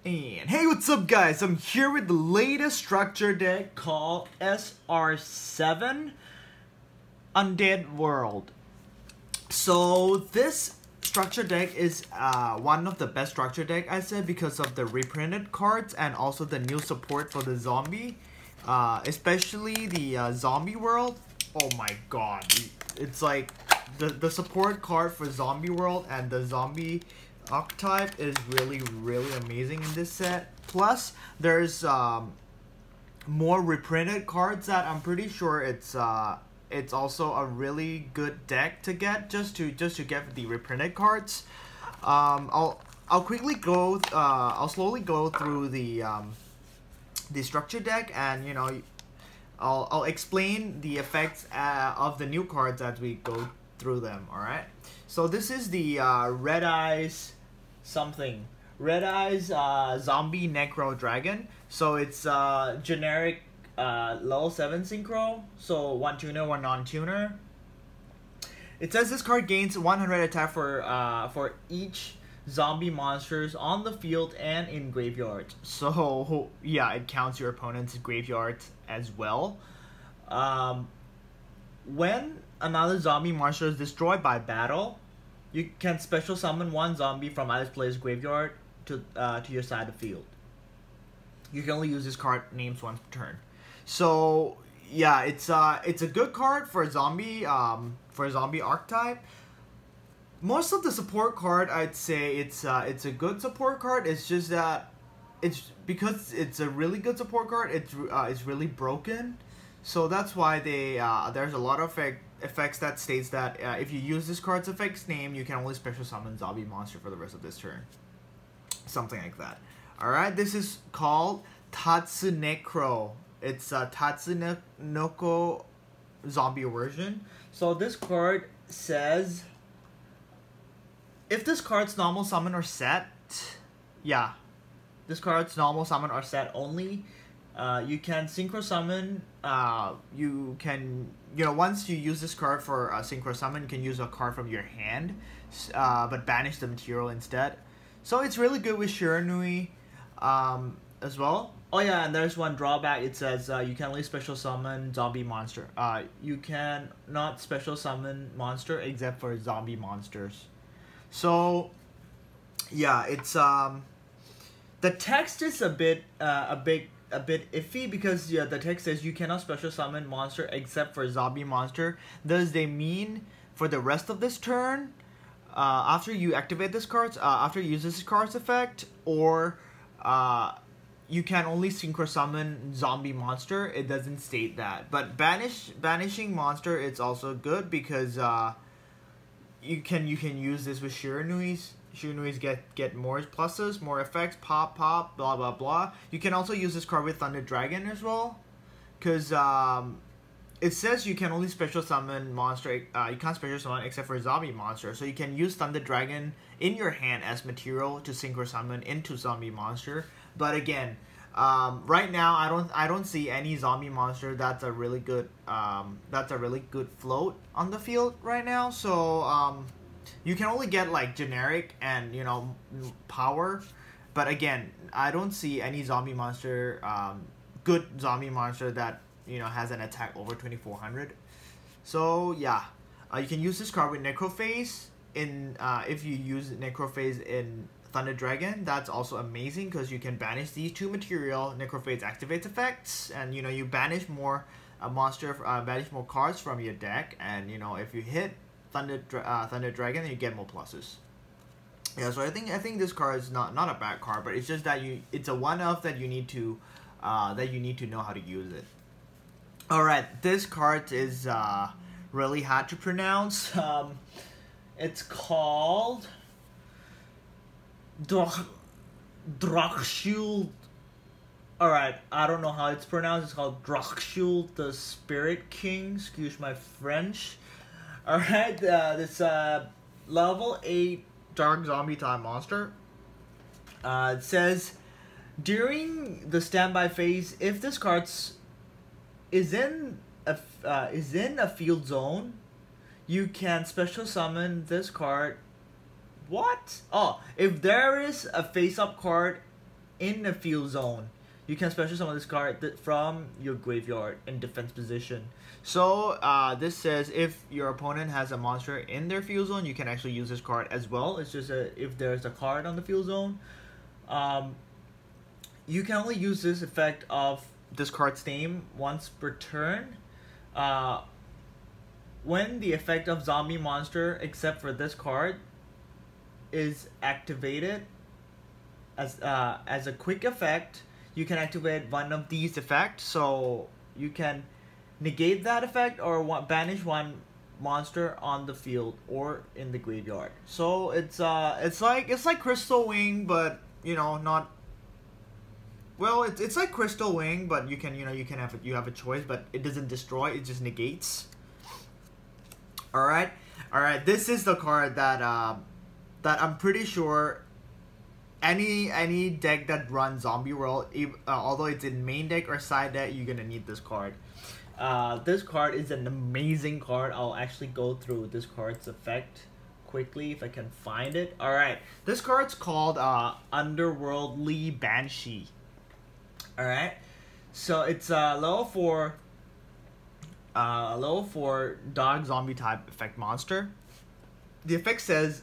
And hey, what's up guys? I'm here with the latest structure deck called SR07 Undead World. So this structure deck is one of the best structure deck, I said, because of the reprinted cards and also the new support for the zombie, especially the zombie world. Oh my god, it's like the support card for zombie world and the zombie archetype is really amazing in this set. Plus there's more reprinted cards that I'm pretty sure it's also a really good deck to get just to get the reprinted cards. I'll quickly go I'll slowly go through the structure deck, and you know I'll explain the effects of the new cards as we go through them. All right, so this is the Red Eyes something. Red Eyes Zombie Necro Dragon. So it's generic level 7 synchro. So 1 tuner, 1 non-tuner. It says this card gains 100 attack for each zombie monsters on the field and in graveyards. So yeah, it counts your opponent's graveyards as well. When another zombie monster is destroyed by battle, you can special summon one zombie from either player's graveyard to your side of the field. You can only use this card names once per turn. So yeah, it's a good card for a zombie archetype. Most of the support card, I'd say it's a good support card. It's just that it's because it's a really good support card. It's really broken. So that's why they there's a lot of effects that states that if you use this card's effects name, you can only special summon zombie monster for the rest of this turn. Something like that. Alright, this is called Tatsuneko. It's a Tatsuneko zombie version. So this card says, if this card's normal summon or set, yeah, this card's normal summon or set only, you can synchro summon. You can, once you use this card for synchro summon, you can use a card from your hand, but banish the material instead. So it's really good with Shiranui as well. Oh yeah, and there's one drawback. It says you can only special summon zombie monster. You can not special summon monster except for zombie monsters. So yeah, it's the text is a bit iffy, because yeah, the text says you cannot special summon monster except for zombie monster. Does they mean for the rest of this turn, after you activate this card, after you use this card's effect, or you can only synchro summon zombie monster? It doesn't state that. But banishing monster, it's also good because you can use this with Shiranuis. Shiranuis get more pluses, more effects, pop, blah blah blah. You can also use this card with Thunder Dragon as well, because it says you can only special summon monster. You can't special summon except for zombie monster. So you can use Thunder Dragon in your hand as material to synchro summon into zombie monster. But again, right now I don't see any zombie monster that's a really good float on the field right now. So you can only get like generic and power, but again, I don't see any zombie monster, good zombie monster that has an attack over 2400. So yeah, you can use this card with Necrophase in if you use Necrophase in Thunder Dragon. That's also amazing because you can banish these two material. Necrophase activates effects, and you banish more banish more cards from your deck, and if you hit Thunder Dragon, you get more pluses. Yeah, so I think this card is not a bad card, but it's just that it's a one-off that you need to know how to use it. All right, this card is really hard to pronounce. It's called Drakshul. Alright, I don't know how it's pronounced. It's called Drakshul the Spirit King. Excuse my French. Alright, this level 8 dark zombie type monster. It says, during the standby phase, if this card is in a field zone, you can special summon this card. What? Oh, if there is a face-up card in the field zone, you can special summon this card from your graveyard in defense position. So this says if your opponent has a monster in their field zone, you can actually use this card as well. It's just if there's a card on the field zone, you can only use this effect of this card's name once per turn. When the effect of zombie monster, except for this card, is activated as a quick effect, you can activate one of these effects. So you can negate that effect or banish one monster on the field or in the graveyard. So it's like Crystal Wing, but you know, not. Well, it's like Crystal Wing, but you can you have a choice, but it doesn't destroy, it just negates. All right. This is the card that I'm pretty sure any deck that runs Zombie World, although it's in main deck or side deck, you're gonna need this card. This card is an amazing card. I'll actually go through this card's effect quickly if I can find it. All right, this card's called Underworld Lee Banshee. All right, so it's level 4. Level 4 dog zombie type effect monster. The effect says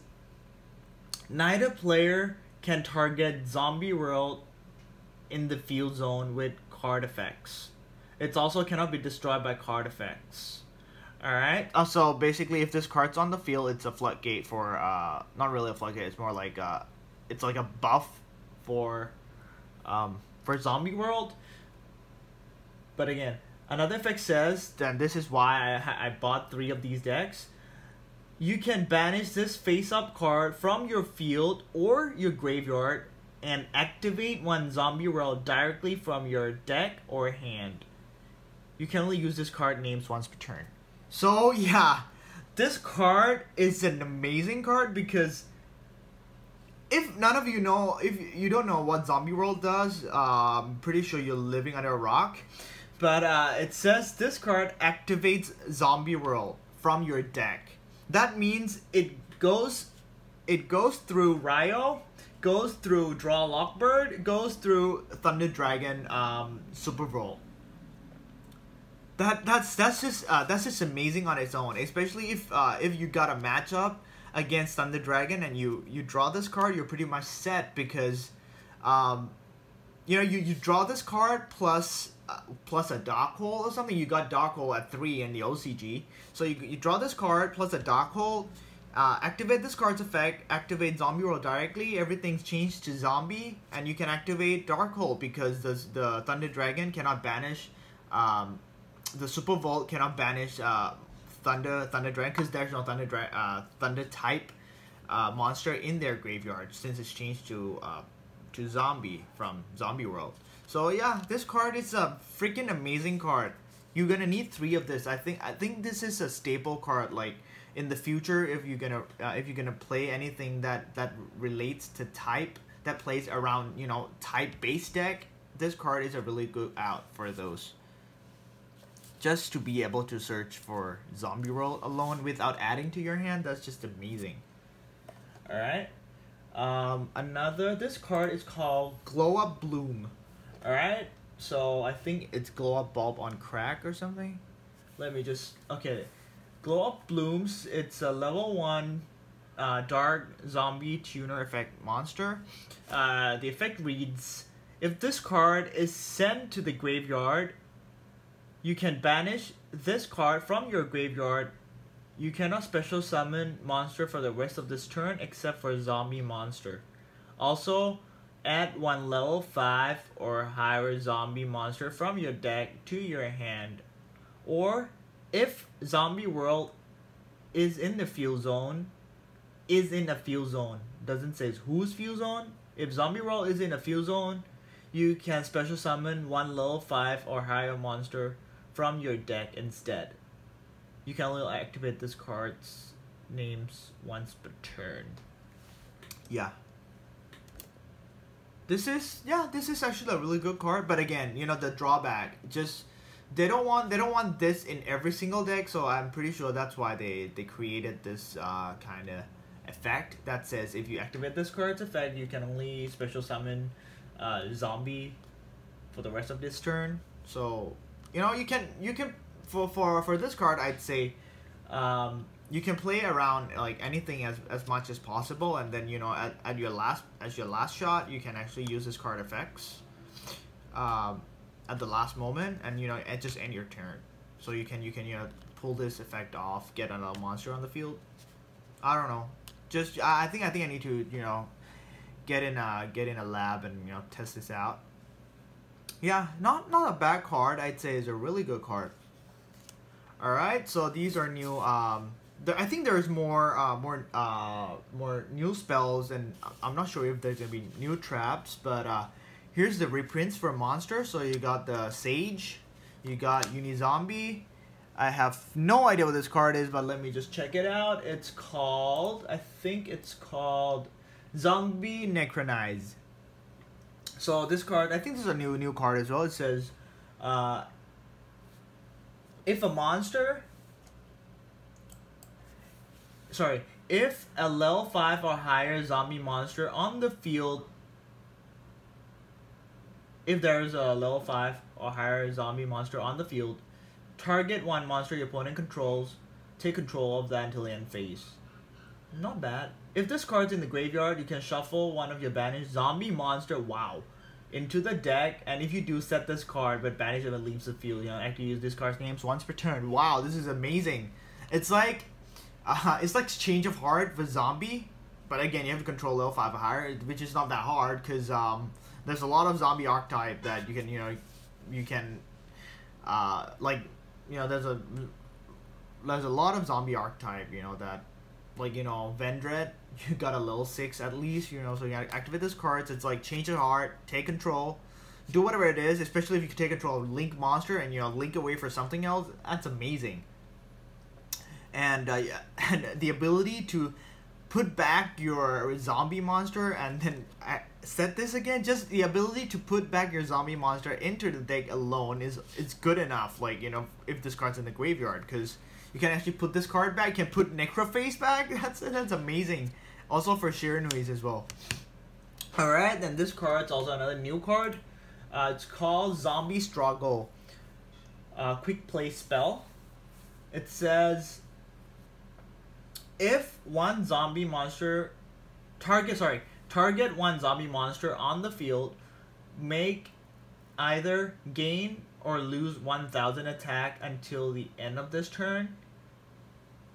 neither player can target Zombie World in the field zone with card effects. It also cannot be destroyed by card effects. Alright. So basically if this card's on the field, it's a floodgate for not really a floodgate, it's more like it's like a buff for Zombie World. But again, another effect says, then this is why I bought 3 of these decks. You can banish this face-up card from your field or your graveyard and activate one Zombie World directly from your deck or hand. You can only use this card names once per turn. So yeah, this card is an amazing card because if none of you know, if you don't know what Zombie World does, I'm pretty sure you're living under a rock. But it says this card activates Zombie World from your deck. That means it goes through Ryo, goes through Draw Lockbird, goes through Thunder Dragon, Super Roll. That's just amazing on its own. Especially if you got a matchup against Thunder Dragon and you draw this card, you're pretty much set because you know you draw this card plus a Dark Hole or something. You got Dark Hole at 3 in the OCG. So you draw this card plus a Dark Hole, activate this card's effect, activate Zombie World directly, everything's changed to Zombie, and you can activate Dark Hole because the Thunder Dragon cannot banish, the Super Vault cannot banish Thunder Dragon because there's no Thunder type monster in their graveyard since it's changed to Zombie from Zombie World. So yeah, this card is a freaking amazing card. You're gonna need 3 of this. I think this is a staple card. Like in the future, if you're gonna play anything that relates to type, that plays around, you know, type base deck, this card is a really good out for those. Just to be able to search for Zombie World alone without adding to your hand, that's just amazing. All right. This card is called Glow Up Bloom. Alright, so I think it's Glow Up Bulb on Crack or something. Let me just, okay. Glow Up Blooms, it's a level 1 dark zombie tuner effect monster. The effect reads, if this card is sent to the graveyard, you can banish this card from your graveyard. You cannot special summon monster for the rest of this turn except for zombie monster. Also, add 1 level 5 or higher zombie monster from your deck to your hand. Or, if Zombie World is in the field zone, doesn't say whose field zone. If Zombie World is in a field zone, you can special summon 1 level 5 or higher monster from your deck instead. You can only activate this card's names once per turn. Yeah. This is actually a really good card, but again, you know, the drawback, just they don't want this in every single deck, so I'm pretty sure that's why they created this kind of effect that says if you activate this card's effect, you can only special summon zombie for the rest of this turn. So you know, you can for this card, I'd say you can play around like anything as much as possible, and then you know at your last shot you can actually use this card effects at the last moment, and you know just end your turn. So you can you know pull this effect off, get another monster on the field. I don't know. Just I think I need to, you know, get in a lab and, you know, test this out. Yeah, not a bad card. I'd say is a really good card. All right, so these are new. I think there's more new spells, and I'm not sure if there's gonna be new traps. But here's the reprints for monsters. So you got the Sage, you got Unizombie. I have no idea what this card is, but let me just check it out. It's called, I think it's called Zombie Necronize. So this card, I think this is a new card as well. It says, if a monster, sorry, if a level 5 or higher zombie monster on the field, if there's a level 5 or higher zombie monster on the field, target one monster your opponent controls, take control of that until the end phase. Not bad. If this card's in the graveyard, you can shuffle one of your banished zombie monster, wow, into the deck, and if you do, set this card, but banish it and leaves the field. You know, actually use this card's names once per turn. Wow, this is amazing. It's like Change of Heart for zombie, but again, you have to control level 5 or higher, which is not that hard, because there's a lot of zombie archetype that you can, you know, like, you know, there's a lot of zombie archetype, you know, that, like, you know, Vendred, you got a level 6 at least, you know, so you gotta activate this card. So it's like Change of Heart, take control, do whatever it is, especially if you can take control of Link monster and, you know, link away for something else. That's amazing. And, yeah, and the ability to put back your zombie monster and then set this again, just the ability to put back your zombie monster into the deck alone is good enough, like, you know, if this card's in the graveyard, because you can actually put this card back, you can put Necroface back. That's amazing. Also for Shiranuis as well. Alright, then this card's also another new card. It's called Zombie Struggle. Quick play spell. It says, if one zombie monster target one zombie monster on the field, make either gain or lose 1000 attack until the end of this turn.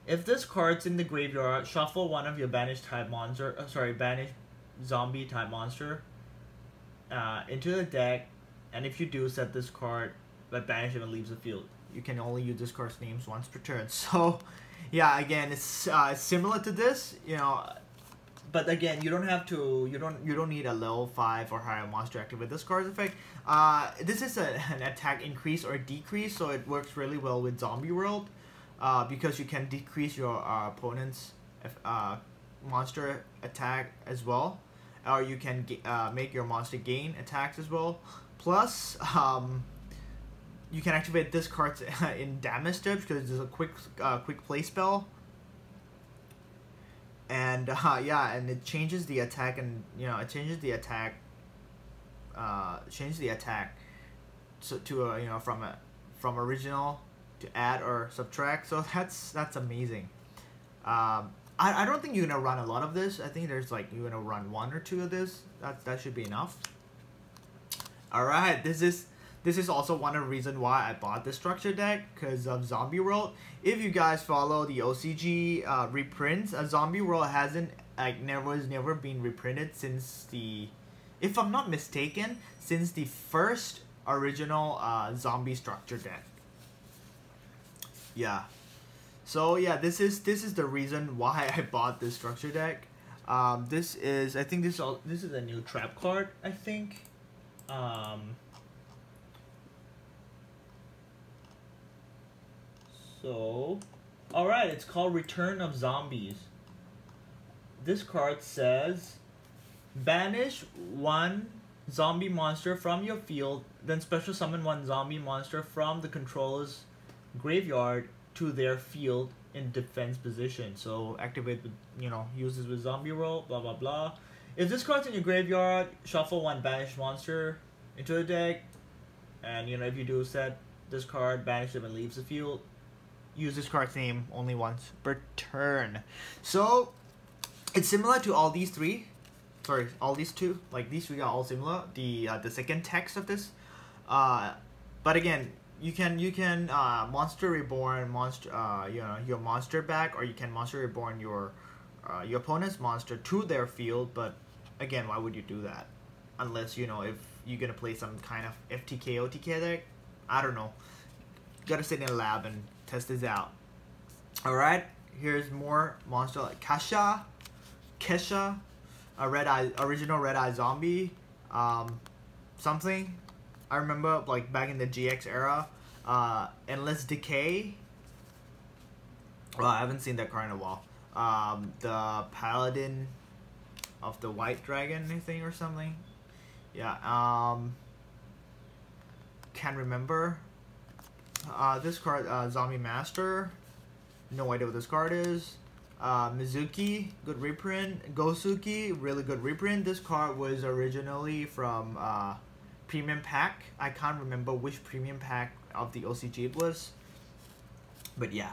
If this card's in the graveyard, shuffle one of your banished type monster, banished zombie type monster into the deck, and if you do, set this card, but banish it and leaves the field. You can only use this card's names once per turn. So, yeah, again, it's similar to this, you know. But again, you don't have to. You don't need a level 5 or higher monster to activate this card's effect. This is an attack increase or decrease, so it works really well with Zombie World, because you can decrease your opponent's monster attack as well, or you can make your monster gain attacks as well. Plus, you can activate this card in damage steps because it's a quick play spell. And yeah, and it changes the attack, and you know, it changes the attack. Change the attack so to you know, from original to add or subtract. So that's amazing. I don't think you're gonna run a lot of this. I think there's like you're gonna run 1 or 2 of this. That should be enough. All right, this is also one of the reasons why I bought this structure deck, because of Zombie World. If you guys follow the OCG reprints, Zombie World hasn't never been reprinted since the, if I'm not mistaken, since the first original zombie structure deck. Yeah. So yeah, this is the reason why I bought this structure deck. I think this is a new trap card, I think. So, alright, it's called Return of Zombies. This card says, banish one zombie monster from your field, then special summon one zombie monster from the controller's graveyard to their field in defense position. So activate with, you know, use this with Zombie Roll, blah blah blah. If this card's in your graveyard, shuffle one banished monster into the deck, and you know, if you do set this card, banish them and leaves the field. Use this card's name only once per turn. So it's similar to all these three. Sorry, all these two. Like these three are all similar. The second text of this. But again, you can monster reborn monster you know, your monster back, or you can monster reborn your opponent's monster to their field. But again, why would you do that? Unless, you know, if you're gonna play some kind of FTK OTK deck. I don't know. You gotta sit in a lab and test this out. Alright, here's more monster like Kesha, a original red eye zombie, something. I remember like back in the GX era, Endless Decay. Well, I haven't seen that card in a while. The Paladin of the White Dragon, I think, or something. Yeah. Can't remember. This card, Zombie Master. No idea what this card is. Mizuki, good reprint. Gosuki, really good reprint. This card was originally from Premium Pack. I can't remember which Premium Pack of the OCG it was. But yeah.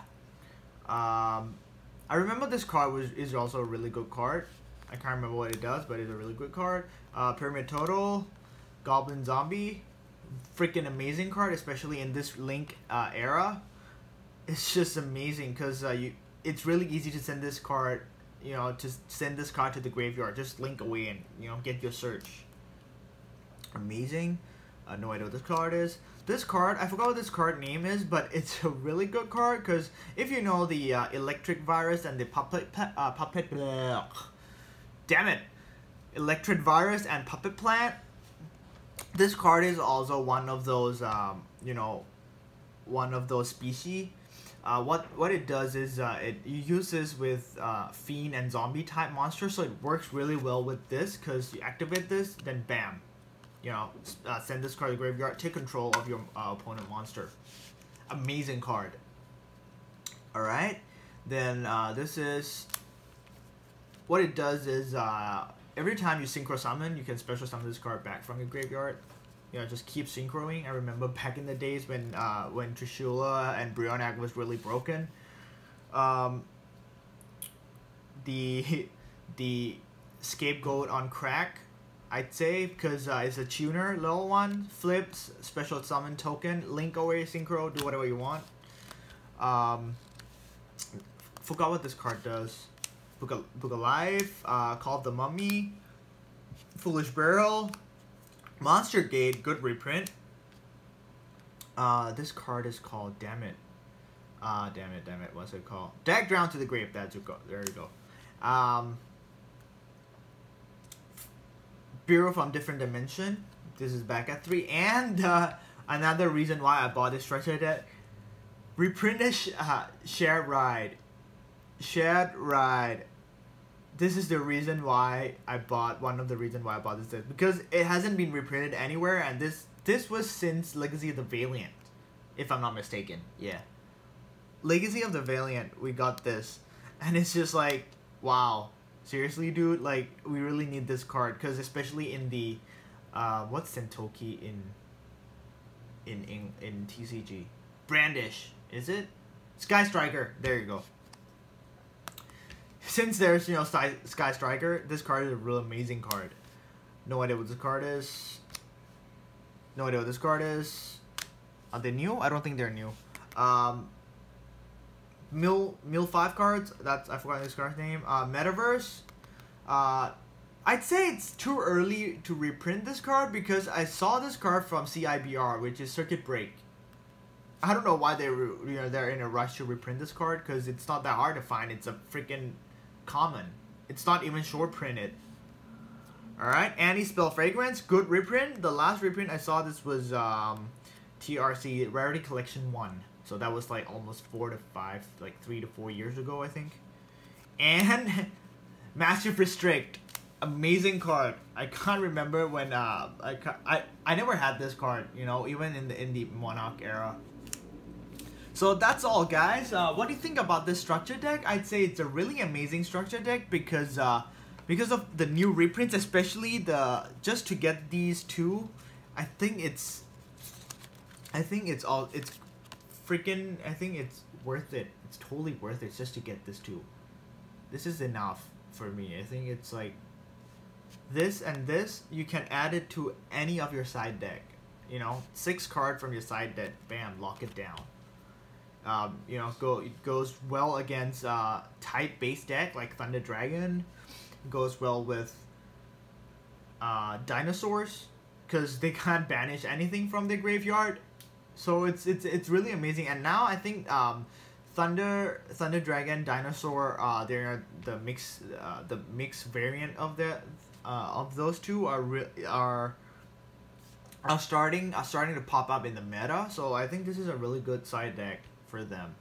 I remember this card is also a really good card. I can't remember what it does, but it's a really good card. Pyramid Total, Goblin Zombie. Freaking amazing card, especially in this Link era. It's just amazing because it's really easy to send this card, you know, to send this card to the graveyard. Just link away and, you know, get your search. Amazing. No idea what this card is. This card, I forgot what this card name is, but it's a really good card because if you know the Electric Virus and the damn it, Electric Virus and Puppet Plant. This card is also one of those, you know, one of those species. What it does is it uses with Fiend and Zombie type monsters, so it works really well with this because you activate this, then bam, you know, send this card to the graveyard, take control of your opponent monster. Amazing card. All right, then this is what it does is. Every time you synchro summon, you can special summon this card back from your graveyard. You know, just keep synchroing. I remember back in the days when Trishula and Brionac was really broken. The Scapegoat on crack, I'd say, because it's a tuner, little one, flips, special summon token, link away, synchro, do whatever you want. Forgot what this card does. Book of Life, Call of the Mummy, Foolish Barrel, Monster Gate, good reprint. This card is called, damn it, what's it called? Deck Drown to the Grave, that's it, there you go. Bureau from Different Dimension, this is back at 3, and another reason why I bought this structure deck, reprinted Shared Ride. This is the reason why I bought, one of the reasons why I bought this deck, because it hasn't been reprinted anywhere, and this was since Legacy of the Valiant, if I'm not mistaken. Yeah, Legacy of the Valiant, we got this, and it's just like, wow, seriously, dude, like, we really need this card, because especially in the what's Sentoki in TCG? Brandish, is it? Sky Striker, there you go. Since there's, you know, Sky Striker, this card is a real amazing card. No idea what this card is. No idea what this card is. Are they new? I don't think they're new. Mill 5 cards. That's, I forgot this card's name. Metaverse. I'd say it's too early to reprint this card because I saw this card from CIBR, which is Circuit Break. I don't know why they're in a rush to reprint this card because it's not that hard to find. It's a freaking common. It's not even short printed. Alright, Anti-Spell Fragrance, good reprint. The last reprint I saw this was TRC Rarity Collection 1. So that was like almost 4 to 5, like 3 to 4 years ago, I think. And Massive Restrict, amazing card. I can't remember when I never had this card, you know, even in the Monarch era. So that's all, guys. What do you think about this structure deck? I'd say it's a really amazing structure deck because because of the new reprints, especially the just to get these two. I think it's freaking, I think it's worth it. It's totally worth it just to get this two. This is enough for me. I think it's like this and this, you can add it to any of your side deck. You know, 6 card from your side deck, bam, lock it down. You know, it goes well against tight base deck like Thunder Dragon. It goes well with dinosaurs because they can't banish anything from their graveyard. So it's really amazing. And now I think Thunder Dragon, Dinosaur, they're the mix variant of those two are starting to pop up in the meta. So I think this is a really good side deck for them.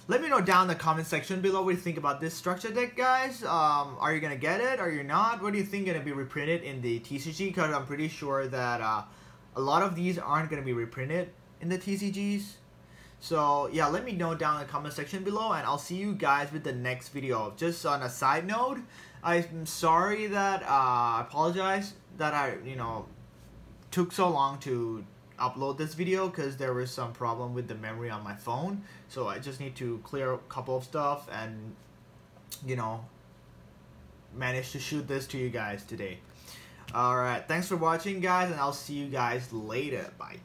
Let me know down in the comment section below what you think about this structure deck, guys. Are you gonna get it? Are you not? What do you think gonna be reprinted in the TCG? Because I'm pretty sure that a lot of these aren't gonna be reprinted in the TCGs. So yeah, let me know down in the comment section below, and I'll see you guys with the next video. Just on a side note, I'm sorry that I apologize that I took so long to upload this video because there was some problem with the memory on my phone. So I just need to clear a couple of stuff and manage to shoot this to you guys today. Alright, thanks for watching, guys, and I'll see you guys later. Bye.